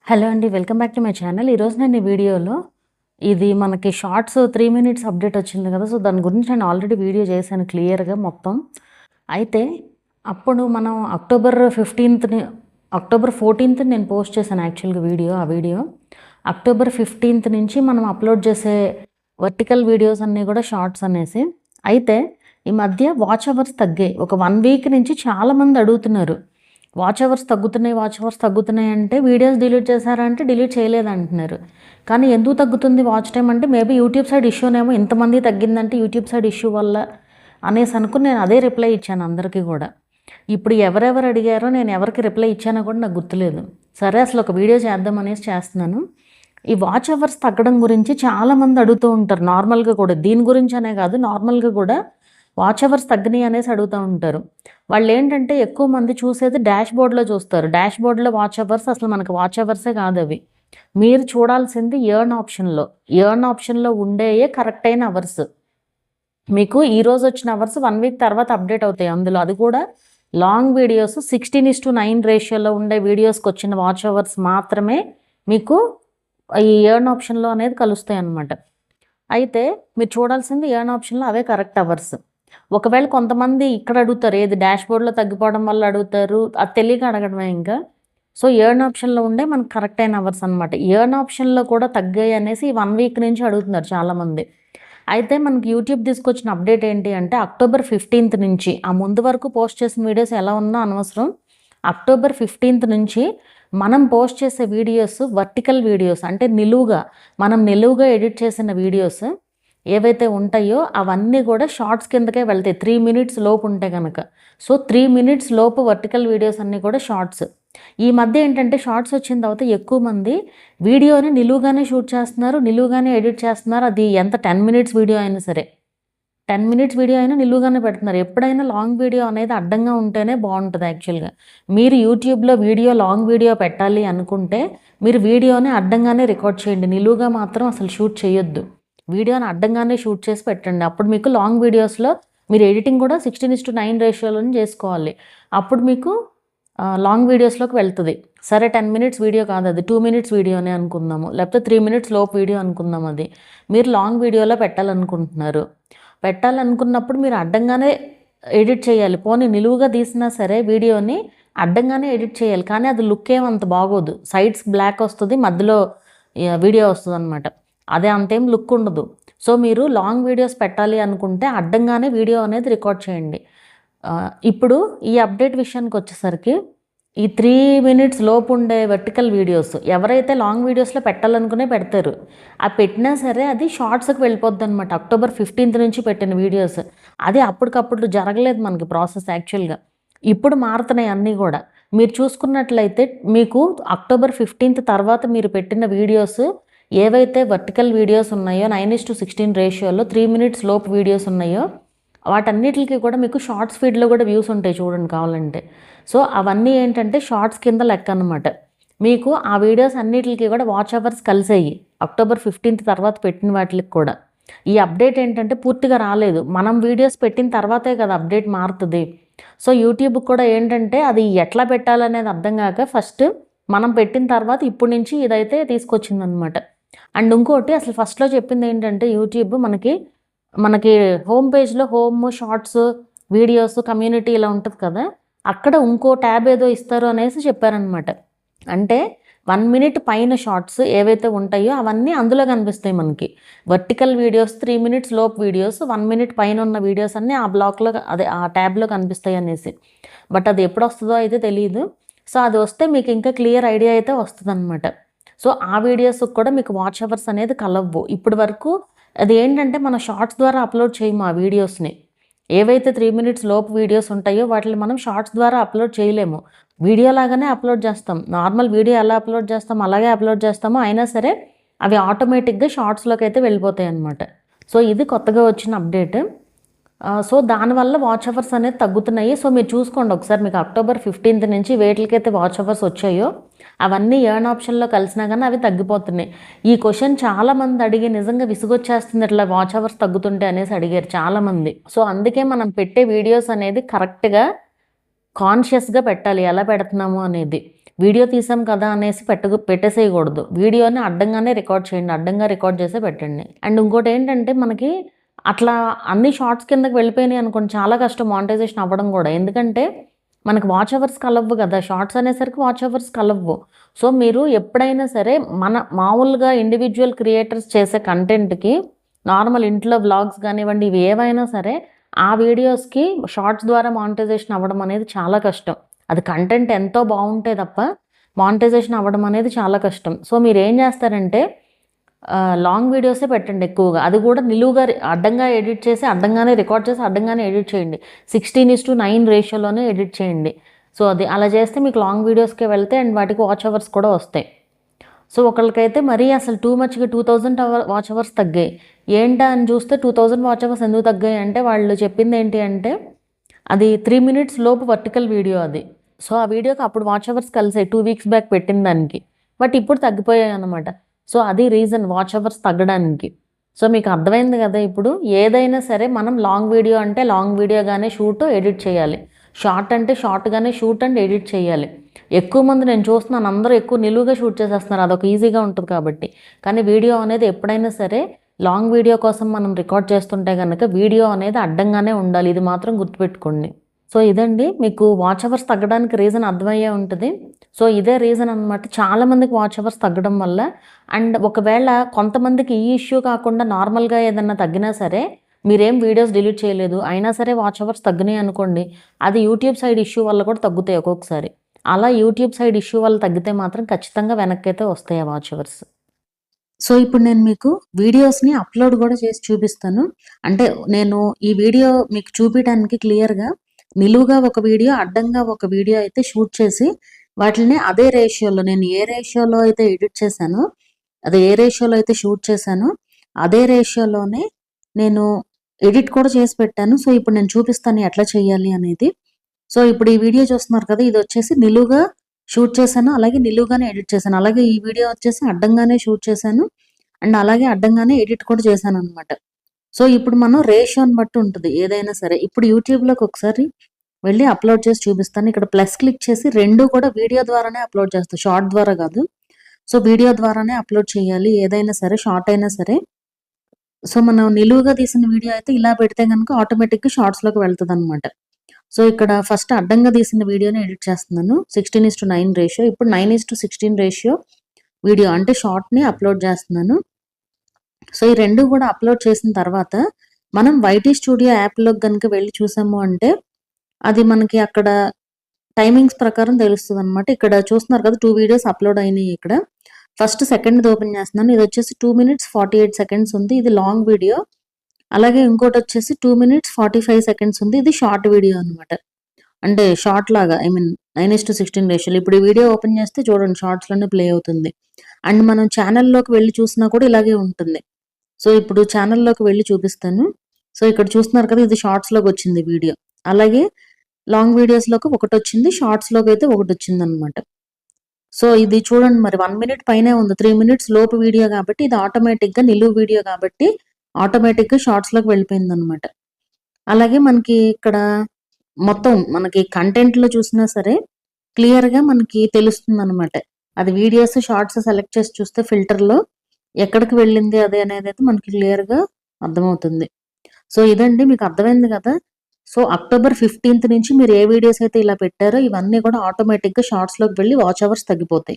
Hello అండి. Welcome back to my channel. ఈరోజు నేను ఈ వీడియోలో ఇది మనకి షార్ట్స్ 3 మినిట్స్ అప్డేట్ వచ్చింది కదా! సో, దాని గురించి నేను ఆల్రెడీ వీడియో చేశాను క్లియర్‌గా మొత్తం. అయితే అప్పుడు మనం అక్టోబర్ 14థ్ నేను పోస్ట్ చేశాను యాక్చువల్‌గా ఆ వీడియో. అక్టోబర్ 15థ్ నుంచి మనం అప్లోడ్ చేసే వర్టికల్ వీడియోస్ అన్నీ కూడా షార్ట్స్ అనేసి. అయితే ఈ మధ్య వాచ్ అవర్స్ తగ్గాయి. ఒక 1 వీక్ నుంచి చాలామంది అడుగుతున్నారు. వాచ్ అవర్స్ తగ్గుతున్నాయి అంటే వీడియోస్ డిలీట్ చేశారా అంటే డిలీట్ చేయలేదంటున్నారు. కానీ ఎందుకు తగ్గుతుంది వాచ్ టైం అంటే మేబీ యూట్యూబ్ సైడ్ ఇష్యూనేమో, ఇంతమంది తగ్గిందంటే యూట్యూబ్ సైడ్ ఇష్యూ వల్ల అనేసి అనుకుని నేను అదే రిప్లై ఇచ్చాను అందరికీ కూడా. ఇప్పుడు ఎవరెవరు అడిగారో నేను ఎవరికి రిప్లై ఇచ్చానో కూడా నాకు గుర్తులేదు. సరే అసలు ఒక వీడియో చేద్దామనేసి చేస్తున్నాను. ఈ వాచ్ అవర్స్ తగ్గడం గురించి చాలామంది అడుగుతూ ఉంటారు నార్మల్గా కూడా. దీని గురించి అనే కాదు, నార్మల్గా కూడా వాచ్ అవర్స్ తగ్గినాయి అనేసి అడుగుతూ ఉంటారు. వాళ్ళు ఏంటంటే ఎక్కువ మంది చూసేది డాష్ బోర్డ్లో చూస్తారు. డాష్ బోర్డ్లో వాచ్ అవర్స్ అసలు మనకు వాచ్ అవర్సే కాదు అవి. మీరు చూడాల్సింది ఎర్న్ ఆప్షన్లో ఉండేయే కరెక్ట్ అయిన అవర్స్. మీకు ఈరోజు వచ్చిన అవర్స్ 1 వీక్ తర్వాత అప్డేట్ అవుతాయి అందులో. అది కూడా లాంగ్ వీడియోస్ 16:9 రేషియోలో ఉండే వీడియోస్కి వచ్చిన వాచ్ అవర్స్ మాత్రమే మీకు ఈ ఎర్న్ ఆప్షన్లో అనేది కలుస్తాయి అన్నమాట. అయితే మీరు చూడాల్సింది ఎర్న్ ఆప్షన్లో అవే కరెక్ట్ అవర్స్. ఒకవేళ కొంతమంది ఇక్కడ అడుగుతారు, ఏది డాష్ బోర్డ్లో తగ్గిపోవడం వల్ల అడుగుతారు, అది తెలియక అడగడమే ఇంకా. సో ఎర్న్ ఆప్షన్లో ఉండే మనకు కరెక్ట్ అయిన అవర్స్ అనమాట. ఎర్న్ ఆప్షన్లో కూడా తగ్గాయి అనేసి 1 వీక్ నుంచి అడుగుతున్నారు చాలామంది. అయితే మనకి యూట్యూబ్ తీసుకొచ్చిన అప్డేట్ ఏంటి అంటే అక్టోబర్ 15థ్ నుంచి, ఆ ముందు వరకు పోస్ట్ చేసిన వీడియోస్ ఎలా ఉన్నా అనవసరం, అక్టోబర్ 15థ్ నుంచి మనం పోస్ట్ చేసే వీడియోస్ వర్టికల్ వీడియోస్ అంటే మనం నిలువుగా ఎడిట్ చేసిన వీడియోస్ ఏవైతే ఉంటాయో అవన్నీ కూడా షార్ట్స్ కిందకే వెళ్తాయి 3 మినిట్స్ లోపు ఉంటే కనుక. సో 3 మినిట్స్ లోపు వర్టికల్ వీడియోస్ అన్నీ కూడా షార్ట్స్. ఈ మధ్య ఏంటంటే షార్ట్స్ వచ్చిన తర్వాత ఎక్కువ మంది వీడియోని నిలువుగానే షూట్ చేస్తున్నారు, నిలువుగానే ఎడిట్ చేస్తున్నారు. అది ఎంత 10 మినిట్స్ వీడియో అయినా సరే, 10 మినిట్స్ వీడియో అయినా నిలువుగానే పెడుతున్నారు. ఎప్పుడైనా లాంగ్ వీడియో అనేది అడ్డంగా ఉంటేనే బాగుంటుంది యాక్చువల్గా. మీరు యూట్యూబ్లో లాంగ్ వీడియో పెట్టాలి అనుకుంటే మీరు వీడియోని అడ్డంగానే రికార్డ్ చేయండి, నిలువుగా మాత్రం అసలు షూట్ చేయొద్దు. వీడియోని అడ్డంగానే షూట్ చేసి పెట్టండి. అప్పుడు మీకు లాంగ్ వీడియోస్లో మీరు ఎడిటింగ్ కూడా 16:9 రేషియోలో చేసుకోవాలి. అప్పుడు మీకు లాంగ్ వీడియోస్లోకి వెళ్తుంది. సరే 10 మినిట్స్ వీడియో కాదు, అది 2 మినిట్స్ వీడియోనే అనుకుందాము, లేకపోతే 3 మినిట్స్ లోపు వీడియో అనుకుందాం. అది మీరు లాంగ్ వీడియోలో పెట్టాలనుకున్నప్పుడు మీరు అడ్డంగానే ఎడిట్ చేయాలి. పోనీ నిలువుగా తీసినా సరే వీడియోని అడ్డంగానే ఎడిట్ చేయాలి. కానీ అది లుక్ ఏమంత బాగోదు, సైడ్స్ బ్లాక్ వస్తుంది, మధ్యలో వీడియో వస్తుంది అనమాట. అదే అంతేం లుక్ ఉండదు. సో మీరు లాంగ్ వీడియోస్ పెట్టాలి అనుకుంటే అడ్డంగానే వీడియో అనేది రికార్డ్ చేయండి. ఇప్పుడు ఈ అప్డేట్ విషయానికి వచ్చేసరికి ఈ 3 మినిట్స్ లోపు ఉండే వర్టికల్ వీడియోస్ ఎవరైతే లాంగ్ వీడియోస్లో పెట్టాలనుకునే పెడతారు, ఆ పెట్టినా సరే అది షార్ట్స్కి వెళ్ళిపోద్ది అనమాట. అక్టోబర్ 15థ్ నుంచి పెట్టిన వీడియోస్ అది అప్పటికప్పుడు జరగలేదు మనకి ప్రాసెస్ యాక్చువల్గా. ఇప్పుడు మారుతున్నాయి అన్నీ కూడా. మీరు చూసుకున్నట్లయితే మీకు అక్టోబర్ 15థ్ తర్వాత మీరు పెట్టిన వీడియోస్ ఏవైతే వర్టికల్ వీడియోస్ ఉన్నాయో 9:16 రేషియోలో 3 మినిట్స్ లోపు వీడియోస్ ఉన్నాయో వాటన్నిటికి కూడా మీకు షార్ట్స్ ఫీడ్లో కూడా వ్యూస్ ఉంటాయి చూడండి కావాలంటే. సో అవన్నీ ఏంటంటే షార్ట్స్ కింద లెక్క అనమాట. మీకు ఆ వీడియోస్ అన్నిటికి కూడా వాచ్ అవర్స్ కలిసాయి అక్టోబర్ 15థ్ తర్వాత పెట్టిన వాటికి కూడా. ఈ అప్డేట్ ఏంటంటే పూర్తిగా రాలేదు, మనం వీడియోస్ పెట్టిన తర్వాతే కదా అప్డేట్ మారుతుంది. సో యూట్యూబ్కి కూడా ఏంటంటే అది ఎట్లా పెట్టాలనేది అర్థం కాక ఫస్ట్ మనం పెట్టిన తర్వాత ఇప్పటి నుంచి ఇదైతే తీసుకొచ్చిందనమాట. అండ్ ఇంకోటి అసలు ఫస్ట్లో చెప్పింది ఏంటంటే యూట్యూబ్ మనకి హోమ్ పేజ్లో షార్ట్స్, వీడియోస్, కమ్యూనిటీ ఇలా ఉంటుంది కదా, అక్కడ ఇంకో ట్యాబ్ ఏదో ఇస్తారు అనేసి చెప్పారనమాట. అంటే 1 మినిట్ పైన షార్ట్స్ ఏవైతే ఉంటాయో అవన్నీ అందులో కనిపిస్తాయి మనకి. వర్టికల్ వీడియోస్ 3 మినిట్స్ లోపు వీడియోస్, 1 మినిట్ పైన ఉన్న వీడియోస్ అన్నీ ఆ బ్లాక్లో ఆ ట్యాబ్లో కనిపిస్తాయి అనేసి. బట్ అది ఎప్పుడు వస్తుందో అయితే తెలియదు. సో అది వస్తే మీకు ఇంకా క్లియర్ ఐడియా అయితే వస్తుంది అనమాట. సో ఆ వీడియోస్కి కూడా మీకు వాచ్ అవర్స్ అనేది కలవ్వు. ఇప్పటి వరకు అది ఏంటంటే మన షార్ట్స్ ద్వారా అప్లోడ్ చేయము ఆ వీడియోస్ని. ఏవైతే 3 మినిట్స్ లోపు వీడియోస్ ఉంటాయో వాటిని మనం షార్ట్స్ ద్వారా అప్లోడ్ చేయలేము. వీడియో లాగానే అప్లోడ్ చేస్తాం. నార్మల్ వీడియో ఎలా అప్లోడ్ చేస్తాం అలాగే అప్లోడ్ చేస్తాము, అయినా సరే అవి ఆటోమేటిక్గా షార్ట్స్లోకి అయితే వెళ్ళిపోతాయి అన్నమాట. సో ఇది కొత్తగా వచ్చిన అప్డేట్. సో దానివల్ల వాచ్ అవర్స్ అనేది తగ్గుతున్నాయి. సో మీరు చూసుకోండి ఒకసారి, మీకు అక్టోబర్ 15థ్ నుంచి వేటికైతే వాచ్ అవర్స్ వచ్చాయో అవన్నీ ఎర్న్ ఆప్షన్లో కలిసినా కానీ అవి తగ్గిపోతున్నాయి. ఈ క్వశ్చన్ చాలామంది అడిగి నిజంగా విసుగొచ్చేస్తుంది ఇట్లా వాచ్ అవర్స్ తగ్గుతుంటే అనేసి అడిగారు చాలామంది. సో అందుకే మనం పెట్టే వీడియోస్ అనేది కరెక్ట్గా కాన్షియస్గా పెట్టాలి, ఎలా పెడుతున్నాము అనేది. వీడియో తీసాం కదా అనేసి పెట్టేసేయకూడదు. వీడియోని అడ్డంగానే రికార్డ్ చేయండి. అడ్డంగా రికార్డ్ చేసే పెట్టండి. అండ్ ఇంకోటి ఏంటంటే మనకి అట్లా అన్ని షార్ట్స్ కిందకి వెళ్ళిపోయినాయి అనుకోండి, చాలా కష్టం మానిటైజేషన్ అవ్వడం కూడా. ఎందుకంటే మనకి వాచ్ అవర్స్ కలవ్వు కదా, షార్ట్స్ అనేసరికి వాచ్ అవర్స్ కలవ్వు. సో మీరు ఎప్పుడైనా సరే మామూలుగా ఇండివిజువల్ క్రియేటర్స్ చేసే కంటెంట్కి, నార్మల్ ఇంట్లో వ్లాగ్స్ కానివ్వండి, ఇవి ఏవైనా సరే ఆ వీడియోస్కి షార్ట్స్ ద్వారా మానిటైజేషన్ అవ్వడం అనేది చాలా కష్టం. అది కంటెంట్ ఎంతో బాగుంటే తప్ప మానిటైజేషన్ అవ్వడం అనేది చాలా కష్టం. సో మీరు ఏం చేస్తారంటే లాంగ్ వీడియోసే పెట్టండి ఎక్కువగా. అది కూడా నిలువుగా అడ్డంగా ఎడిట్ చేసి అడ్డంగానే రికార్డ్ చేసి అడ్డంగానే ఎడిట్ చేయండి. 16:9 రేషియోలోనే ఎడిట్ చేయండి. సో అది అలా చేస్తే మీకు లాంగ్ వీడియోస్కే వెళ్తే అండ్ వాటికి వాచ్ అవర్స్ కూడా వస్తాయి. సో ఒకళ్ళకైతే మరీ అసలు టూ మచ్గా 2000 వాచ్ అవర్స్ తగ్గాయి. ఏంటా అని చూస్తే 2000 వాచ్ అవర్స్ ఎందుకు తగ్గాయి అంటే వాళ్ళు చెప్పింది ఏంటి అంటే అది 3 మినిట్స్ లోపు వర్టికల్ వీడియో అది. సో ఆ వీడియోకి అప్పుడు వాచ్ అవర్స్ కలిసాయి 2 వీక్స్ బ్యాక్ పెట్టిన దానికి. బట్ ఇప్పుడు తగ్గిపోయాయి అన్నమాట. సో అది రీజన్ వాచ్ అవర్స్ తగ్గడానికి. సో మీకు అర్థమైంది కదా ఇప్పుడు. ఏదైనా సరే మనం లాంగ్ వీడియో అంటే లాంగ్ వీడియోగానే షూట్ ఎడిట్ చేయాలి. షార్ట్ అంటే షార్ట్గానే షూట్ అండ్ ఎడిట్ చేయాలి. ఎక్కువ మంది నేను చూస్తున్నాను అందరూ ఎక్కువ నిలువుగా షూట్ చేసేస్తున్నారు, అదొక ఈజీగా ఉంటుంది కాబట్టి. కానీ వీడియో అనేది ఎప్పుడైనా సరే లాంగ్ వీడియో కోసం మనం రికార్డ్ చేస్తుంటే కనుక వీడియో అనేది అడ్డంగానే ఉండాలి. ఇది మాత్రం గుర్తుపెట్టుకోండి. సో ఇదండి మీకు వాచ్ అవర్స్ తగ్గడానికి రీజన్ అర్థమయ్యే ఉంటుంది. సో ఇదే రీజన్ అనమాట చాలామందికి వాచ్ అవర్స్ తగ్గడం వల్ల. అండ్ ఒకవేళ కొంతమందికి ఈ ఇష్యూ కాకుండా నార్మల్గా ఏదన్నా తగ్గినా సరే మీరేం వీడియోస్ డిలీట్ చేయలేదు అయినా సరే వాచ్ అవర్స్ తగ్గినాయి అనుకోండి, అది యూట్యూబ్ సైడ్ ఇష్యూ వల్ల కూడా తగ్గుతాయి ఒక్కొక్కసారి. అలా యూట్యూబ్ సైడ్ ఇష్యూ వల్ల తగ్గితే మాత్రం ఖచ్చితంగా వెనక్కైతే వస్తాయి ఆ వాచ్ అవర్స్. సో ఇప్పుడు నేను మీకు వీడియోస్ని అప్లోడ్ కూడా చేసి చూపిస్తాను. అంటే నేను ఈ వీడియో మీకు చూపించడానికి క్లియర్గా నిలువుగా ఒక వీడియో అడ్డంగా ఒక వీడియో అయితే షూట్ చేసి వాటిని అదే రేషియోలో నేను ఏ రేషియోలో అయితే ఎడిట్ చేశానో అదే ఏ రేషియోలో అయితే షూట్ చేశానో అదే రేషియోలోనే నేను ఎడిట్ కూడా చేసి పెట్టాను. సో ఇప్పుడు నేను చూపిస్తాను ఎట్లా చేయాలి అనేది. సో ఇప్పుడు ఈ వీడియో చూస్తున్నారు కదా, ఇది వచ్చేసి నిలువుగా షూట్ చేశాను, అలాగే నిలువుగానే ఎడిట్ చేశాను. అలాగే ఈ వీడియో వచ్చేసి అడ్డంగానే షూట్ చేశాను అండ్ అలాగే అడ్డంగానే ఎడిట్ కూడా చేశాను అనమాట. సో ఇప్పుడు మనం రేషియోని బట్టి ఉంటుంది ఏదైనా సరే. ఇప్పుడు యూట్యూబ్లోకి ఒకసారి వెళ్ళి అప్లోడ్ చేసి చూపిస్తాను. ఇక్కడ ప్లస్ క్లిక్ చేసి రెండు కూడా వీడియో ద్వారానే అప్లోడ్ చేస్తాను, షార్ట్ ద్వారా కాదు. సో వీడియో ద్వారానే అప్లోడ్ చేయాలి ఏదైనా సరే, షార్ట్ అయినా సరే. సో మనం నిలువుగా తీసిన వీడియో అయితే ఇలా పెడితే కనుక ఆటోమేటిక్గా షార్ట్స్లోకి వెళ్తుంది అనమాట. సో ఇక్కడ ఫస్ట్ అడ్డంగా తీసిన వీడియోని ఎడిట్ చేస్తున్నాను 16:9 రేషియో. ఇప్పుడు 9:16 రేషియో వీడియో అంటే షార్ట్ని అప్లోడ్ చేస్తున్నాను. సో ఈ రెండు కూడా అప్లోడ్ చేసిన తర్వాత మనం వైటీ స్టూడియో యాప్లోకి కనుక వెళ్ళి చూసాము అంటే అది మనకి అక్కడ టైమింగ్స్ ప్రకారం తెలుస్తుంది అనమాట. ఇక్కడ చూస్తున్నారు కదా 2 వీడియోస్ అప్లోడ్ అయినాయి. ఇక్కడ ఫస్ట్ సెకండ్ ఓపెన్ చేస్తున్నాను. ఇది వచ్చేసి 2 minutes 48 seconds ఉంది, ఇది లాంగ్ వీడియో. అలాగే ఇంకోటి వచ్చేసి 2 minutes 45 seconds ఉంది, ఇది షార్ట్ వీడియో అనమాట. అంటే షార్ట్ లాగా 9:16 రేషియోలో. ఇప్పుడు ఈ వీడియో ఓపెన్ చేస్తే చూడండి షార్ట్స్లోనే ప్లే అవుతుంది. అండ్ మనం ఛానల్లోకి వెళ్ళి చూసినా కూడా ఇలాగే ఉంటుంది. సో ఇప్పుడు ఛానల్లోకి వెళ్ళి చూపిస్తాను. సో ఇక్కడ చూస్తున్నారు కదా, ఇది షార్ట్స్లోకి వచ్చింది వీడియో. అలాగే లాంగ్ వీడియోస్లోకి ఒకటి వచ్చింది, షార్ట్స్లోకి అయితే ఒకటి వచ్చింది అనమాట. సో ఇది చూడండి మరి 1 minute పైనే ఉంది, 3 minutes లోపు వీడియో కాబట్టి ఇది ఆటోమేటిక్గా నిలువు వీడియో కాబట్టి ఆటోమేటిక్గా షార్ట్స్లోకి వెళ్ళిపోయింది అనమాట. అలాగే మనకి ఇక్కడ మొత్తం మనకి కంటెంట్లో చూసినా సరే క్లియర్గా మనకి తెలుస్తుంది అనమాట. అది వీడియోస్ షార్ట్స్ సెలెక్ట్ చేసి చూస్తే ఫిల్టర్లో ఎక్కడికి వెళ్ళింది అదే అనేది అయితే మనకి క్లియర్గా అర్థమవుతుంది. సో ఇదండి, మీకు అర్థమైంది కదా. సో October 15th నుంచి మీరు ఏ వీడియోస్ అయితే ఇలా పెట్టారో ఇవన్నీ కూడా ఆటోమేటిక్గా షార్ట్స్లోకి వెళ్ళి వాచ్ అవర్స్ తగ్గిపోతాయి.